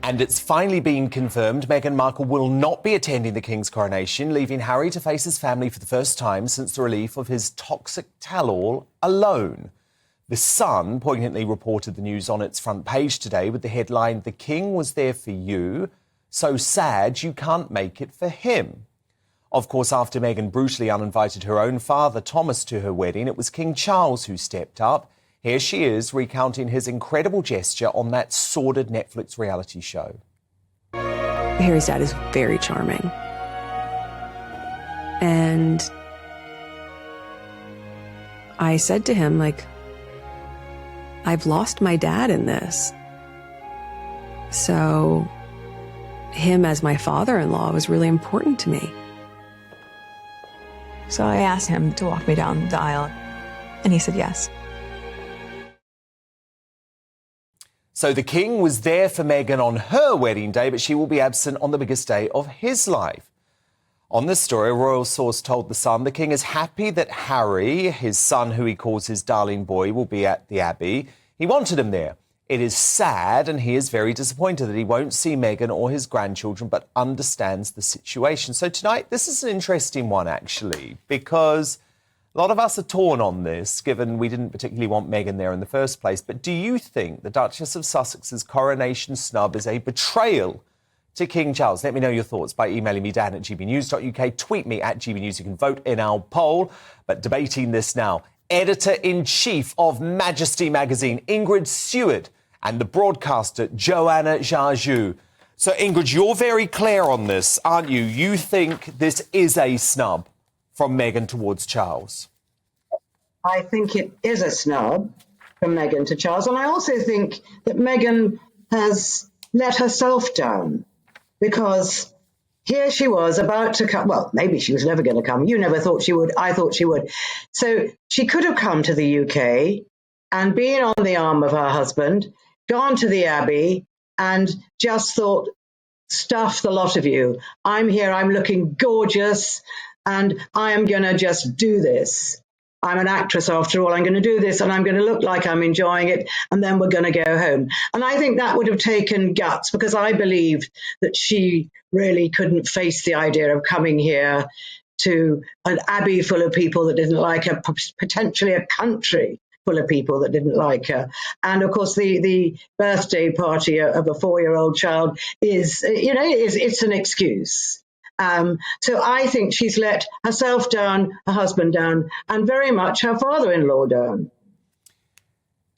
And it's finally been confirmed Meghan Markle will not be attending the King's coronation, leaving Harry to face his family for the first time since the relief of his toxic tell-all alone. The Sun poignantly reported the news on its front page today with the headline, "The King was there for you, so sad you can't make it for him." Of course, after Meghan brutally uninvited her own father, Thomas, to her wedding, it was King Charles who stepped up. Here she is recounting his incredible gesture on that sordid Netflix reality show. Harry's dad is very charming. And I said to him, I've lost my dad in this. So him as my father-in-law was really important to me. So I asked him to walk me down the aisle, and he said yes. So the King was there for Meghan on her wedding day, but she will be absent on the biggest day of his life. On this story, a royal source told The Sun the King is happy that Harry, his son, who he calls his darling boy, will be at the Abbey. He wanted him there. It is sad, and he is very disappointed that he won't see Meghan or his grandchildren, but understands the situation. So tonight, this is an interesting one, actually, because a lot of us are torn on this, given we didn't particularly want Meghan there in the first place. But do you think the Duchess of Sussex's coronation snub is a betrayal to King Charles? Let me know your thoughts by emailing me, dan@gbnews.uk. Tweet me at gbnews. You can vote in our poll. But debating this now, Editor-in-Chief of Majesty magazine, Ingrid Seward, and the broadcaster, Joanna Jarjue. So, Ingrid, you're very clear on this, aren't you? You think this is a snub from Meghan towards Charles? I think it is a snub from Meghan to Charles. And I also think that Meghan has let herself down, because here she was about to come. Well, maybe she was never going to come. You never thought she would. I thought she would. So she could have come to the UK and been on the arm of her husband, gone to the Abbey and just thought, stuff the lot of you. I'm here. I'm looking gorgeous. And I am going to just do this. I'm an actress after all. I'm going to do this and I'm going to look like I'm enjoying it. And then we're going to go home. And I think that would have taken guts, because I believed that she really couldn't face the idea of coming here to an abbey full of people that didn't like her, potentially a country full of people that didn't like her. And of course, the birthday party of a 4-year-old child is, it's an excuse. So I think she's let herself down, her husband down, and very much her father-in-law down.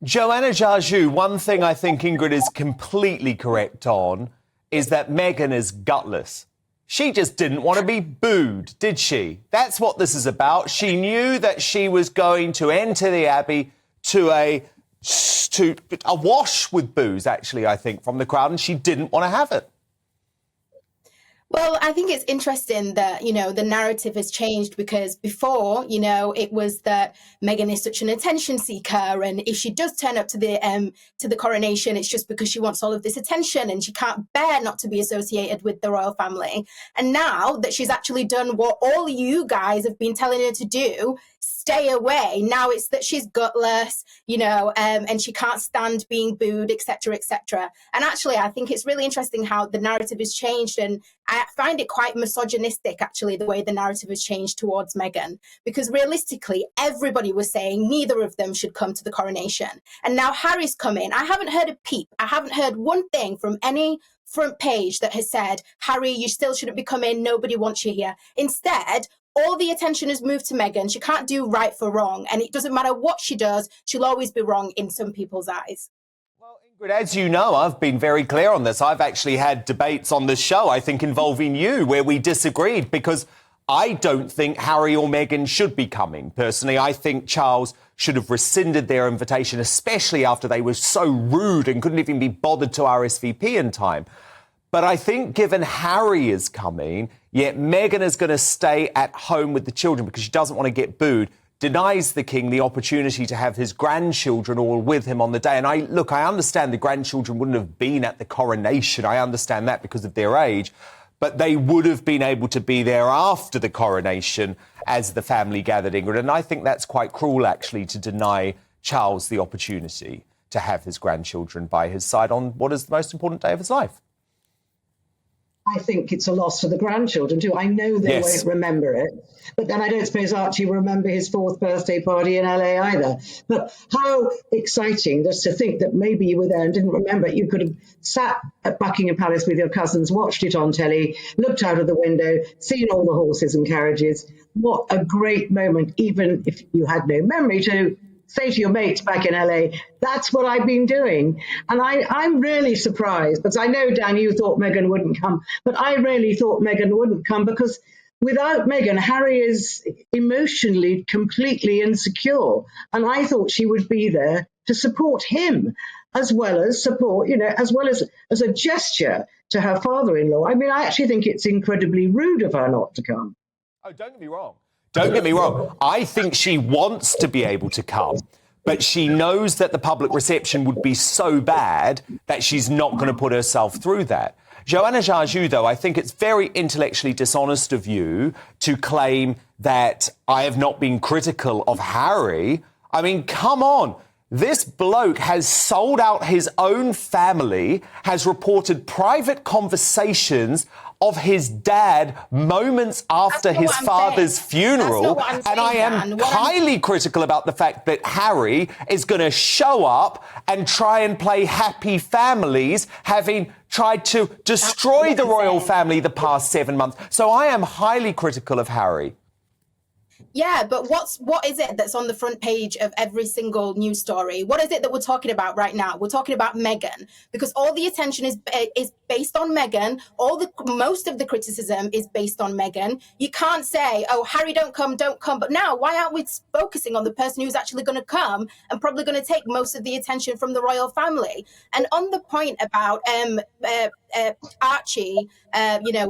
Joanna Jarjue, one thing I think Ingrid is completely correct on is that Meghan is gutless. She just didn't want to be booed, did she? That's what this is about. She knew that she was going to enter the Abbey to a wash with boos, actually, I think, from the crowd, and she didn't want to have it. Well, I think it's interesting that, the narrative has changed, because before, it was that Meghan is such an attention seeker. And if she does turn up to the coronation, it's just because she wants all of this attention and she can't bear not to be associated with the royal family. And now that she's actually done what all you guys have been telling her to do, stay away. Now it's that she's gutless, and she can't stand being booed, etc., etc. And actually, I think it's really interesting how the narrative has changed. And I find it quite misogynistic, actually, the way the narrative has changed towards Meghan, because realistically, everybody was saying neither of them should come to the coronation. And now Harry's coming. I haven't heard a peep. I haven't heard one thing from any front page that has said, Harry, you still shouldn't be coming. Nobody wants you here. Instead, all the attention has moved to Meghan. She can't do right for wrong. And it doesn't matter what she does, she'll always be wrong in some people's eyes. Well, Ingrid, as you know, I've been very clear on this. I've actually had debates on this show, I think, involving you, where we disagreed, because I don't think Harry or Meghan should be coming. Personally, I think Charles should have rescinded their invitation, especially after they were so rude and couldn't even be bothered to RSVP in time. But I think given Harry is coming, yet Meghan is going to stay at home with the children because she doesn't want to get booed, denies the King the opportunity to have his grandchildren all with him on the day. And I understand the grandchildren wouldn't have been at the coronation. I understand that because of their age. But they would have been able to be there after the coronation as the family gathered, Ingrid. And I think that's quite cruel, actually, to deny Charles the opportunity to have his grandchildren by his side on what is the most important day of his life. I think it's a loss for the grandchildren too. I know they won't remember it, but then I don't suppose Archie will remember his 4th birthday party in LA either. But how exciting just to think that maybe you were there and didn't remember it. You could have sat at Buckingham Palace with your cousins, watched it on telly, looked out of the window, seen all the horses and carriages. What a great moment, even if you had no memory, to say to your mates back in LA, that's what I've been doing. And I'm really surprised, because I know, Dan, you thought Meghan wouldn't come, but I really thought Meghan wouldn't come, because without Meghan, Harry is emotionally completely insecure. And I thought she would be there to support him, as well as support, as well as a gesture to her father-in-law. I mean, I actually think it's incredibly rude of her not to come. Oh, don't get me wrong. Don't get me wrong. I think she wants to be able to come, but she knows that the public reception would be so bad that she's not going to put herself through that. Joanna Jarjue, though, I think it's very intellectually dishonest of you to claim that I have not been critical of Harry. I mean, come on. This bloke has sold out his own family, has reported private conversations of his dad moments after his father's funeral. And I am highly critical about the fact that Harry is going to show up and try and play happy families, having tried to destroy the royal family the past 7 months. So I am highly critical of Harry. Yeah, but what is it that's on the front page of every single news story? What is it that we're talking about right now? We're talking about Meghan, because all the attention is based on Meghan. Most of the criticism is based on Meghan. You can't say, "Oh, Harry, don't come." But now, why aren't we focusing on the person who's actually going to come and probably going to take most of the attention from the royal family? And on the point about Archie,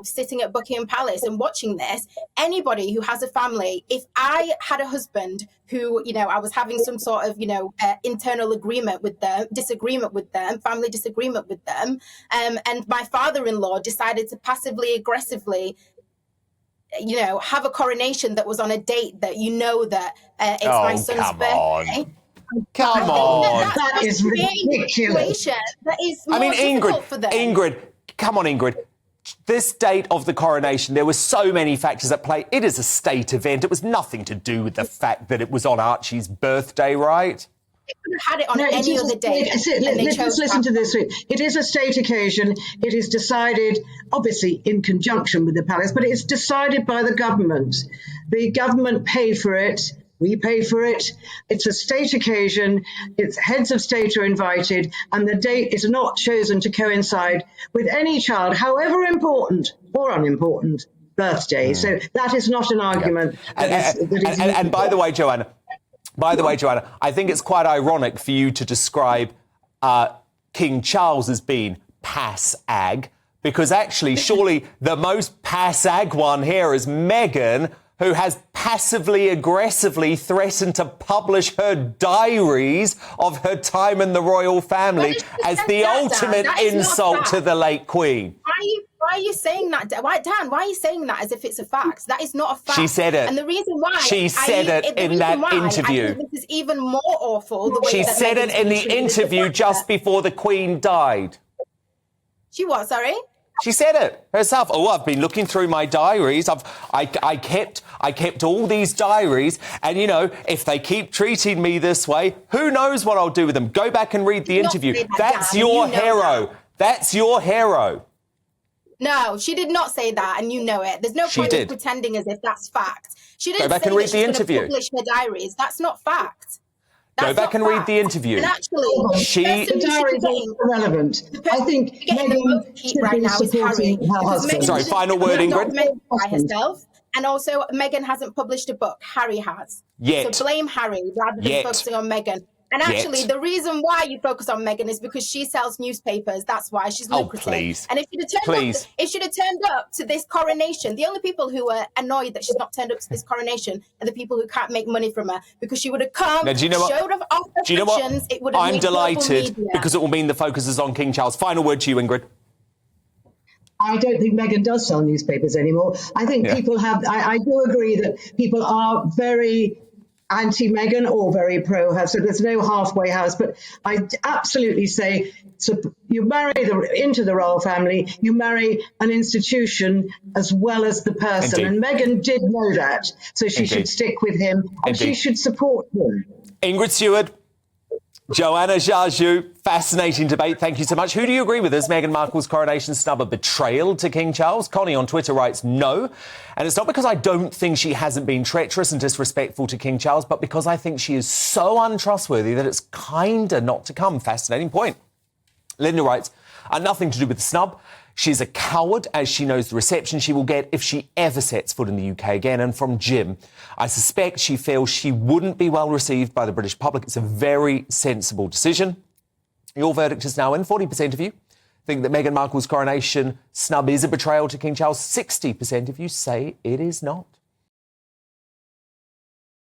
sitting at Buckingham Palace and watching this, anybody who has a family, if I had a husband who, I was having some sort of, internal disagreement with them, family disagreement with them, and my father-in-law decided to passively aggressively, have a coronation that was on a date that that it's my son's birthday. Come on. That is ridiculous. That is more difficult for them. Ingrid, come on, Ingrid. This date of the coronation, there were so many factors at play. It is a state event. It was nothing to do with the fact that it was on Archie's birthday, right? They could have had it on any other day. Let's listen to this. It is a state occasion. It is decided, obviously, in conjunction with the palace, but it's decided by the government. The government pay for it. We pay for it. It's a state occasion. Its heads of state are invited, and the date is not chosen to coincide with any child, however important or unimportant, birthday. So that is not an argument. And by the way, Joanna, I think it's quite ironic for you to describe King Charles as being pass-ag, because actually, surely the most pass-ag one here is Meghan, who has passively, aggressively threatened to publish her diaries of her time in the royal family as the ultimate insult to the late Queen. Why are you saying that? Dan, why are you saying that as if it's a fact? That is not a fact. She said it. And the reason why... She said it in that interview. I think this is even more awful. The way she that said it in the interview just before the Queen died. She what, sorry? She said it herself. Oh, I've been looking through my diaries. I kept all these diaries, and if they keep treating me this way, who knows what I'll do with them? Go back and read the interview. That's your hero. That's your hero. No, she did not say that, and you know it. There's no point in pretending as if that's fact. She didn't Go back say and read that the she's interview. going to publish her diaries. That's not fact. Go back and read the interview. And actually, the diaries are irrelevant. I think Meghan should right be now is Harry. supporting her husband. Sorry, final word, Ingrid. By herself. And also, Meghan hasn't published a book. Harry has. Yet. So blame Harry rather than focusing on Meghan. And actually, the reason why you focus on Meghan is because she sells newspapers. That's why she's lucrative. Oh, please. And if she'd have turned up to this coronation, the only people who are annoyed that she's not turned up to this coronation are the people who can't make money from her, because she would have come, showed off her predictions. It would have I'm delighted because it will mean the focus is on King Charles. Final word to you, Ingrid. I don't think Meghan does sell newspapers anymore. I think people have. I do agree that people are very anti-Meghan or very pro her, so there's no halfway house, but I absolutely say, you marry into the royal family, you marry an institution as well as the person. Indeed. And Meghan did know that, so she should stick with him and she should support him. Ingrid Seward, Joanna Jarjue, fascinating debate. Thank you so much. Who do you agree with? Is Meghan Markle's coronation snub a betrayal to King Charles? Connie on Twitter writes no. And it's not because I don't think she hasn't been treacherous and disrespectful to King Charles, but because I think she is so untrustworthy that it's kinda not to come. Fascinating point. Linda writes, nothing to do with the snub. She's a coward, as she knows the reception she will get if she ever sets foot in the UK again. And from Jim, I suspect she feels she wouldn't be well received by the British public. It's a very sensible decision. Your verdict is now in. 40% of you think that Meghan Markle's coronation snub is a betrayal to King Charles. 60% of you say it is not.